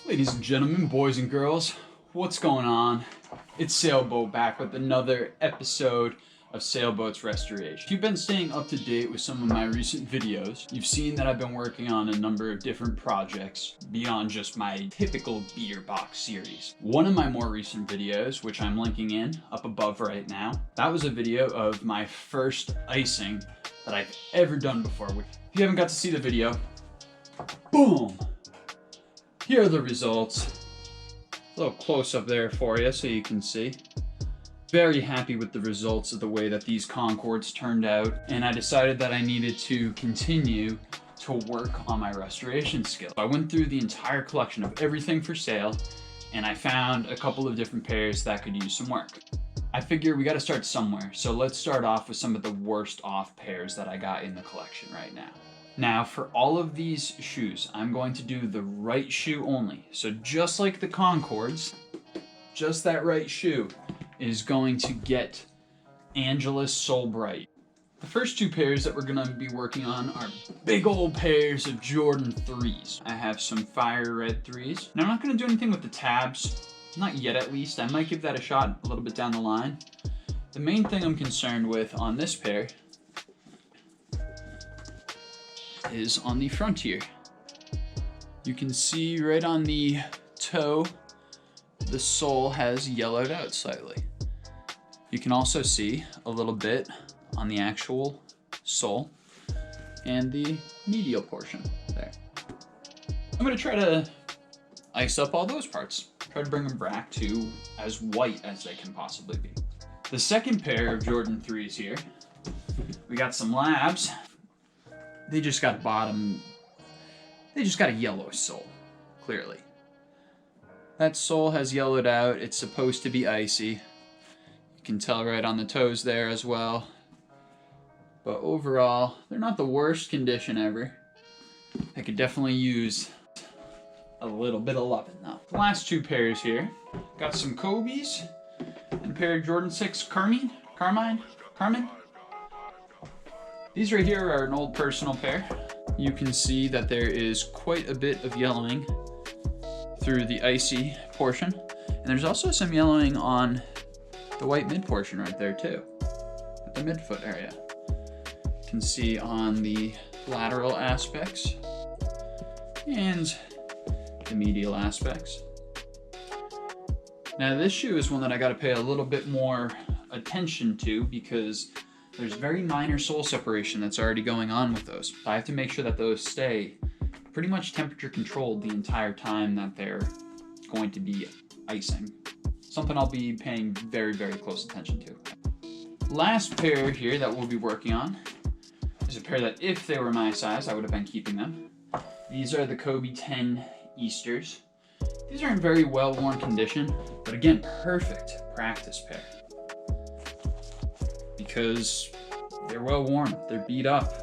Ladies and gentlemen, boys and girls, what's going on? It's Sailboat back with another episode of Sailboat's Restoration. If you've been staying up to date with some of my recent videos, you've seen that I've been working on a number of different projects beyond just my typical beer box series. One of my more recent videos, which I'm linking in up above right now, that was a video of my first icing that I've ever done before. If you haven't got to see the video, boom! Here are the results. A little close up there for you so you can see. Very happy with the results of the way that these Concords turned out, and I decided that I needed to continue to work on my restoration skill. I went through the entire collection of everything for sale, and I found a couple of different pairs that could use some work. I figure we gotta start somewhere, so let's start off with some of the worst off pairs that I got in the collection right now. Now, for all of these shoes, I'm going to do the right shoe only. So just like the Concords, just that right shoe is going to get Angelus Sole Bright. The first two pairs that we're gonna be working on are big old pairs of Jordan 3s. I have some fire red 3s. Now, I'm not gonna do anything with the tabs, not yet at least. I might give that a shot a little bit down the line. The main thing I'm concerned with on this pair is on the front here. You can see right on the toe, the sole has yellowed out slightly. You can also see a little bit on the actual sole and the medial portion there. I'm gonna try to ice up all those parts. Try to bring them back to as white as they can possibly be. The second pair of Jordan 3s here, we got some labs. They just got a yellow sole, clearly. That sole has yellowed out. It's supposed to be icy. You can tell right on the toes there as well. But overall, they're not the worst condition ever. I could definitely use a little bit of loving though. The last two pairs here, got some Kobe's and a pair of Jordan 6 Carmine. These right here are an old personal pair. You can see that there is quite a bit of yellowing through the icy portion. And there's also some yellowing on the white mid portion right there too, at the midfoot area. You can see on the lateral aspects and the medial aspects. Now this shoe is one that I gotta pay a little bit more attention to because there's very minor sole separation that's already going on with those. I have to make sure that those stay pretty much temperature controlled the entire time that they're going to be icing. Something I'll be paying very, very close attention to. Last pair here that we'll be working on is a pair that if they were my size, I would have been keeping them. These are the Kobe 10 Easters. These are in very well-worn condition, but again, perfect practice pair. Because they're well worn, they're beat up.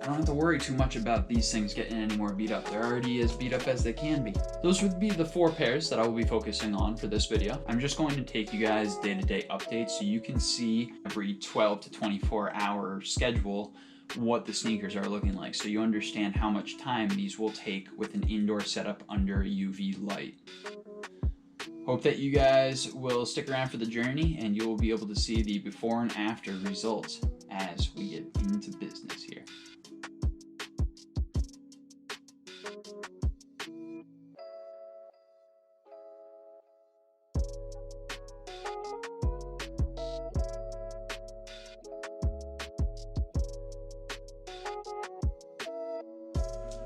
I don't have to worry too much about these things getting any more beat up. They're already as beat up as they can be. Those would be the four pairs that I will be focusing on for this video. I'm just going to take you guys day-to-day updates so you can see every 12 to 24 hour schedule what the sneakers are looking like, so you understand how much time these will take with an indoor setup under UV light. Hope that you guys will stick around for the journey and you will be able to see the before and after results as we get into business here.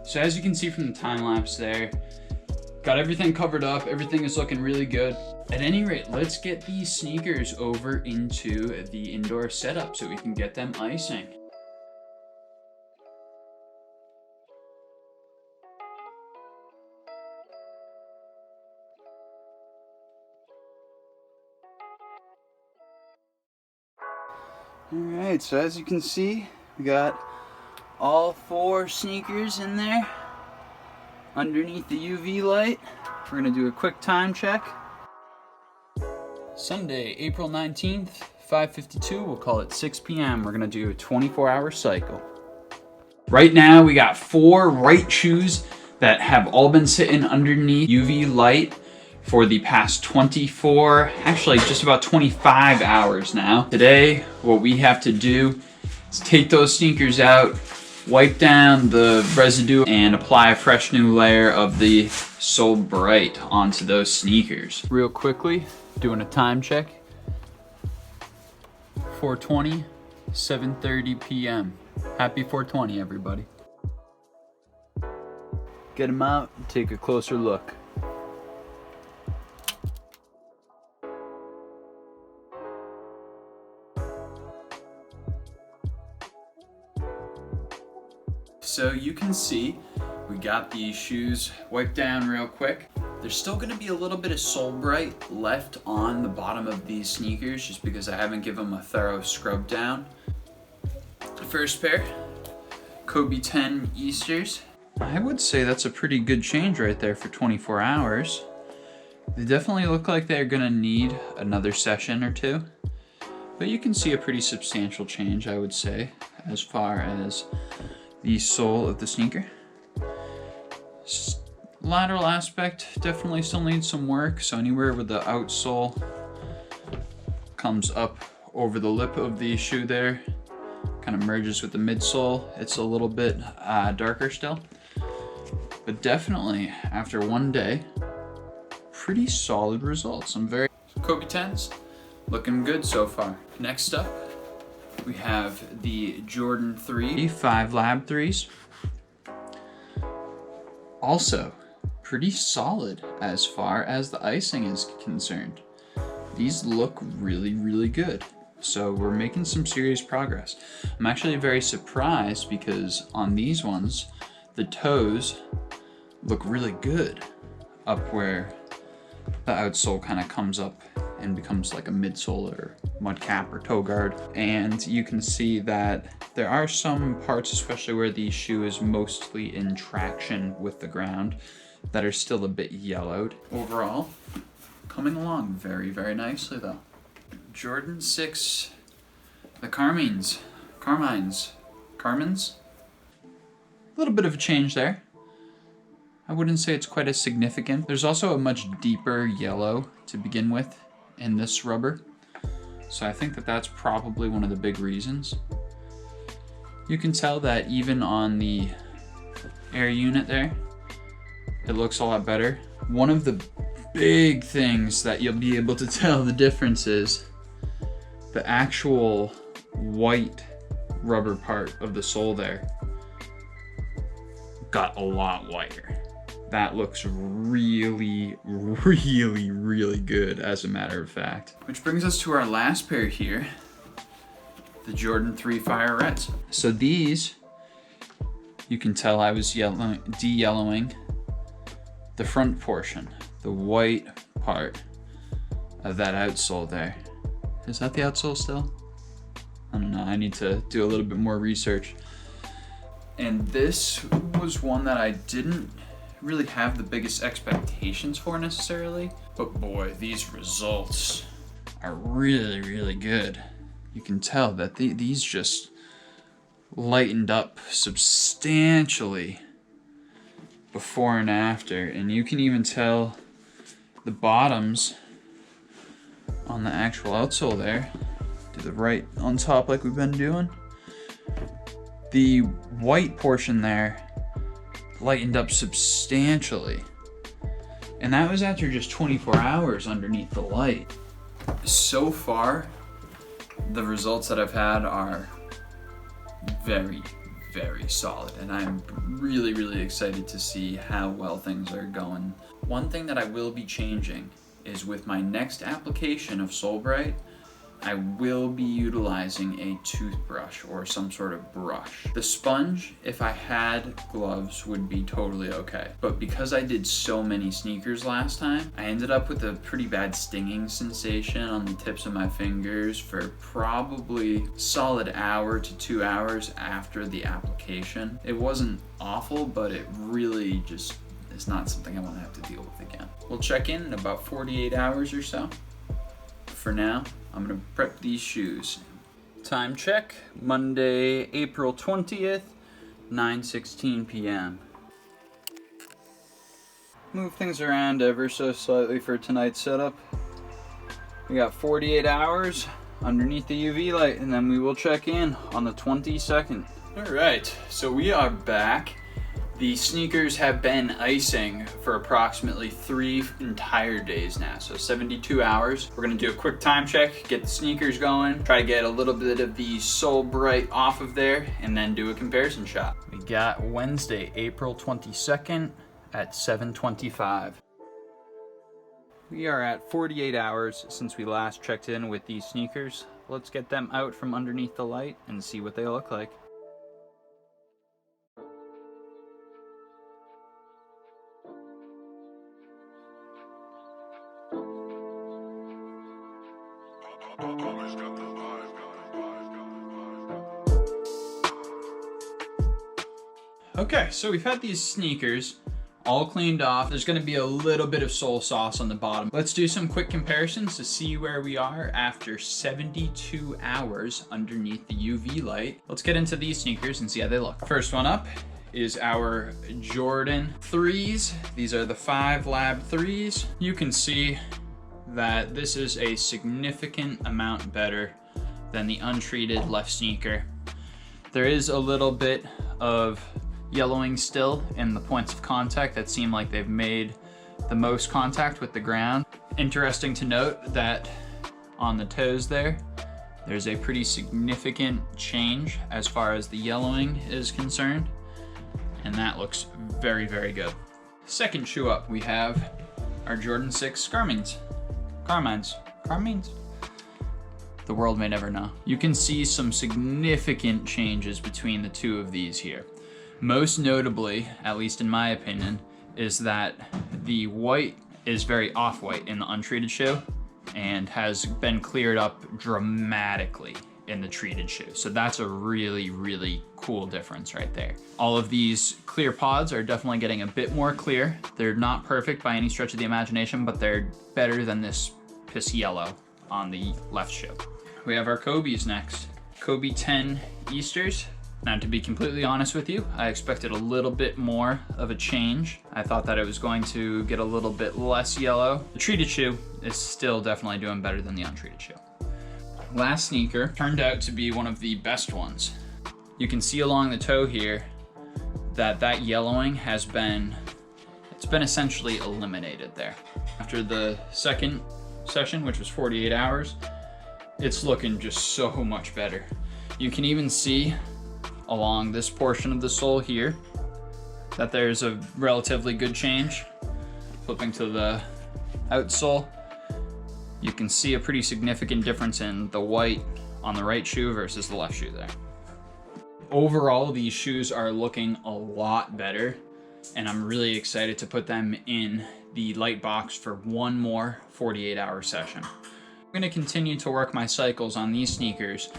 So as you can see from the time lapse there, got everything covered up, everything is looking really good. At any rate, let's get these sneakers over into the indoor setup so we can get them icing. Alright, so as you can see, we got all four sneakers in there underneath the UV light. We're gonna do a quick time check. Sunday, April 19th, 5:52, we'll call it 6 p.m. We're gonna do a 24-hour cycle. Right now, we got 4 right shoes that have all been sitting underneath UV light for the past 24, actually just about 25 hours now. Today, what we have to do is take those sneakers out, wipe down the residue, and apply a fresh new layer of the Sole Bright onto those sneakers. Real quickly, doing a time check. 4:20, 7:30 p.m. Happy 420, everybody. Get them out and take a closer look. So you can see we got these shoes wiped down real quick. There's still gonna be a little bit of Sole Bright left on the bottom of these sneakers just because I haven't given them a thorough scrub down. The first pair, Kobe 10 Easters. I would say that's a pretty good change right there for 24 hours. They definitely look like they're gonna need another session or two, but you can see a pretty substantial change, I would say, as far as the sole of the sneaker. Lateral aspect definitely still needs some work, so anywhere where the outsole comes up over the lip of the shoe there, kind of merges with the midsole, it's a little bit darker still. But definitely, after one day, pretty solid results. Kobe 10s, looking good so far. Next up, we have the Jordan 3 5 Lab 3s. Also, pretty solid as far as the icing is concerned. These look really, really good. So we're making some serious progress. I'm actually very surprised because on these ones, the toes look really good up where the outsole kind of comes up and becomes like a midsole or mud cap or toe guard. And you can see that there are some parts, especially where the shoe is mostly in traction with the ground, that are still a bit yellowed. Overall, coming along very, very nicely though. Jordan 6, the Carmines. A little bit of a change there. I wouldn't say it's quite as significant. There's also a much deeper yellow to begin with in this rubber. So I think that that's probably one of the big reasons. You can tell that even on the air unit there, it looks a lot better. One of the big things that you'll be able to tell the difference is the actual white rubber part of the sole there got a lot whiter. That looks really, really, really good, as a matter of fact. Which brings us to our last pair here, the Jordan 3 Fire Reds. So these, you can tell I was de-yellowing the front portion, the white part of that outsole there. Is that the outsole still? I don't know, I need to do a little bit more research. And this was one that I didn't really have the biggest expectations for necessarily, but boy, these results are really, really good. You can tell that these just lightened up substantially before and after, and you can even tell the bottoms on the actual outsole there. Do the right on top like we've been doing. The white portion there lightened up substantially. And that was after just 24 hours underneath the light. So far, the results that I've had are very, very solid. And I'm really, really excited to see how well things are going. One thing that I will be changing is with my next application of Sole Bright, I will be utilizing a toothbrush or some sort of brush. The sponge, if I had gloves, would be totally okay. But because I did so many sneakers last time, I ended up with a pretty bad stinging sensation on the tips of my fingers for probably solid hour to 2 hours after the application. It wasn't awful, but it really just is not something I want to have to deal with again. We'll check in about 48 hours or so. For now, I'm gonna prep these shoes. Time check, Monday, April 20th, 9:16 p.m. Move things around ever so slightly for tonight's setup. We got 48 hours underneath the UV light, and then we will check in on the 22nd. All right, so we are back. The sneakers have been icing for approximately 3 entire days now, so 72 hours. We're gonna do a quick time check, get the sneakers going, try to get a little bit of the Sole Bright off of there, and then do a comparison shot. We got Wednesday, April 22nd at 7:25. We are at 48 hours since we last checked in with these sneakers. Let's get them out from underneath the light and see what they look like. Okay, so we've had these sneakers all cleaned off. There's gonna be a little bit of sole sauce on the bottom. Let's do some quick comparisons to see where we are after 72 hours underneath the UV light. Let's get into these sneakers and see how they look. First one up is our Jordan 3s. These are the 5 Lab 3s. You can see that this is a significant amount better than the untreated left sneaker. There is a little bit of yellowing still in the points of contact that seem like they've made the most contact with the ground. Interesting to note that on the toes there's a pretty significant change as far as the yellowing is concerned, and that looks very, very good. Second shoe up, we have our Jordan 6 Carmines. The world may never know. You can see some significant changes between the two of these here. Most notably, at least in my opinion, is that the white is very off-white in the untreated shoe and has been cleared up dramatically in the treated shoe. So that's a really, really cool difference right there. All of these clear pods are definitely getting a bit more clear. They're not perfect by any stretch of the imagination, but they're better than this piss yellow on the left shoe. We have our Kobe's next. Kobe 10 Easters. Now, to be completely honest with you, I expected a little bit more of a change. I thought that it was going to get a little bit less yellow. The treated shoe is still definitely doing better than the untreated shoe. Last sneaker turned out to be one of the best ones. You can see along the toe here that yellowing has been, it's been essentially eliminated there. After the second session, which was 48 hours, it's looking just so much better. You can even see along this portion of the sole here that there's a relatively good change. Flipping to the outsole, you can see a pretty significant difference in the white on the right shoe versus the left shoe there. Overall, these shoes are looking a lot better, and I'm really excited to put them in the light box for one more 48-hour session. I'm gonna continue to work my cycles on these sneakers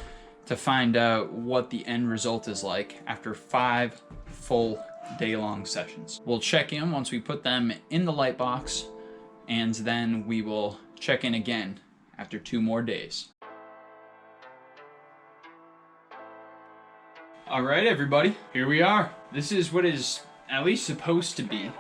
to find out what the end result is like after 5 full day-long sessions. We'll check in once we put them in the light box, and then we will check in again after 2 more days. All right, everybody, here we are. This is what is at least supposed to be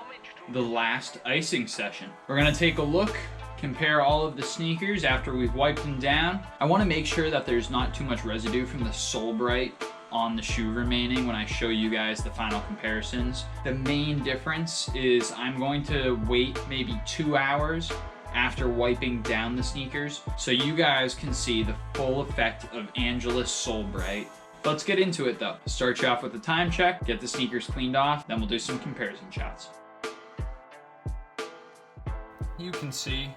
the last icing session. We're gonna take a look, compare all of the sneakers after we've wiped them down. I want to make sure that there's not too much residue from the Sole Bright on the shoe remaining when I show you guys the final comparisons. The main difference is I'm going to wait maybe 2 hours after wiping down the sneakers so you guys can see the full effect of Angelus Sole Bright. Let's get into it though. Start you off with the time check, get the sneakers cleaned off, then we'll do some comparison shots. You can see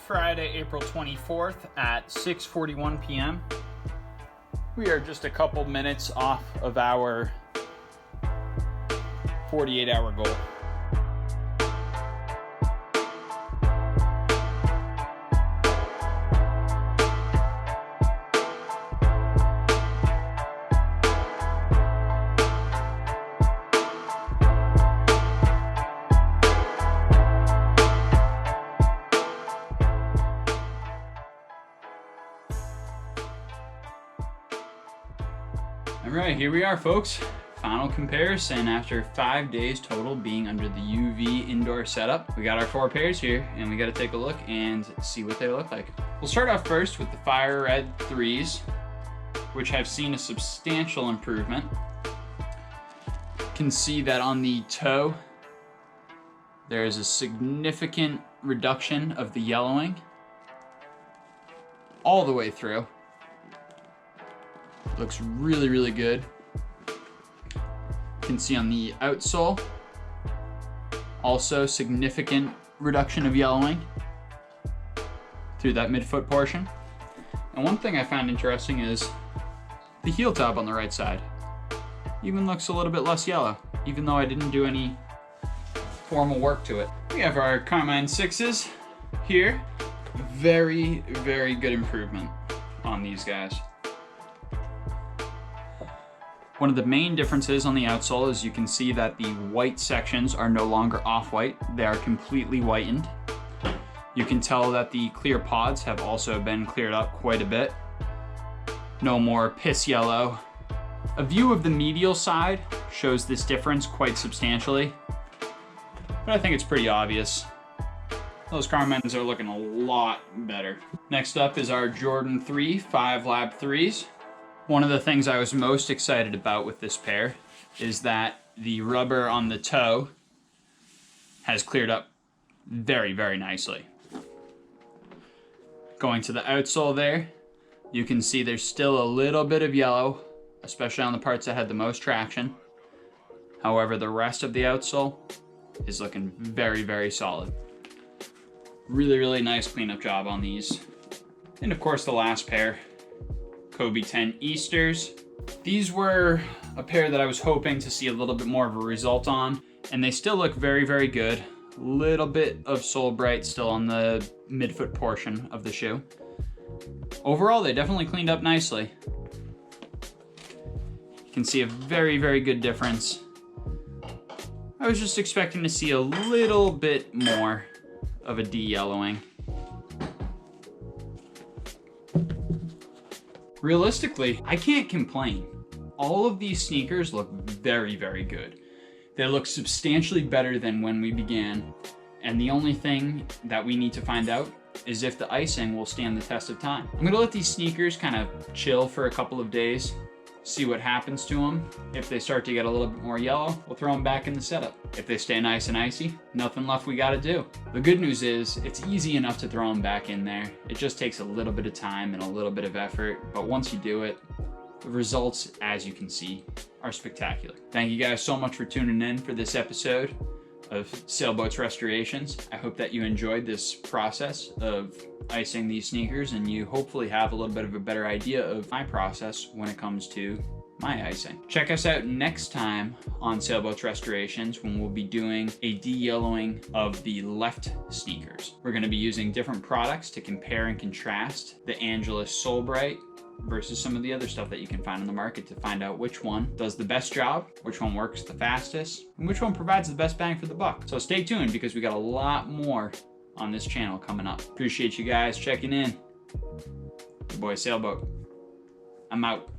Friday, April 24th at 6:41 p.m. We are just a couple minutes off of our 48-hour goal. All right, here we are, folks. Final comparison after 5 days total being under the UV indoor setup. We got our 4 pairs here, and we got to take a look and see what they look like. We'll start off first with the Fire Red 3s, which have seen a substantial improvement. You can see that on the toe, there is a significant reduction of the yellowing all the way through. Looks really, really good. You can see on the outsole, also significant reduction of yellowing through that midfoot portion. And one thing I found interesting is the heel tab on the right side even looks a little bit less yellow, even though I didn't do any formal work to it. We have our Carmine 6s here. Very, very good improvement on these guys. One of the main differences on the outsole is you can see that the white sections are no longer off-white. They are completely whitened. You can tell that the clear pods have also been cleared up quite a bit. No more piss yellow. A view of the medial side shows this difference quite substantially, but I think it's pretty obvious. Those Carmines are looking a lot better. Next up is our Jordan 3 5 Lab 3s. One of the things I was most excited about with this pair is that the rubber on the toe has cleared up very, very nicely. Going to the outsole there, you can see there's still a little bit of yellow, especially on the parts that had the most traction. However, the rest of the outsole is looking very, very solid. Really, really nice cleanup job on these. And of course, the last pair, Kobe 10 Easters. These were a pair that I was hoping to see a little bit more of a result on, and they still look very, very good. Little bit of Sole Bright still on the midfoot portion of the shoe. Overall, they definitely cleaned up nicely. You can see a very, very good difference. I was just expecting to see a little bit more of a de-yellowing. Realistically, I can't complain. All of these sneakers look very, very good. They look substantially better than when we began, and the only thing that we need to find out is if the icing will stand the test of time. I'm gonna let these sneakers kind of chill for a couple of days, see what happens to them. If they start to get a little bit more yellow, we'll throw them back in the setup. If they stay nice and icy, nothing left we gotta do. The good news is it's easy enough to throw them back in there. It just takes a little bit of time and a little bit of effort, but once you do it, the results, as you can see, are spectacular. Thank you guys so much for tuning in for this episode of Sailboats Restorations. I hope that you enjoyed this process of icing these sneakers, and you hopefully have a little bit of a better idea of my process when it comes to my icing. Check us out next time on Sailboats Restorations when we'll be doing a de-yellowing of the left sneakers. We're gonna be using different products to compare and contrast the Angelus Sole Bright versus some of the other stuff that you can find on the market to find out which one does the best job, which one works the fastest, and which one provides the best bang for the buck. So stay tuned because we got a lot more on this channel coming up. Appreciate you guys checking in. Your boy Sailboat. I'm out.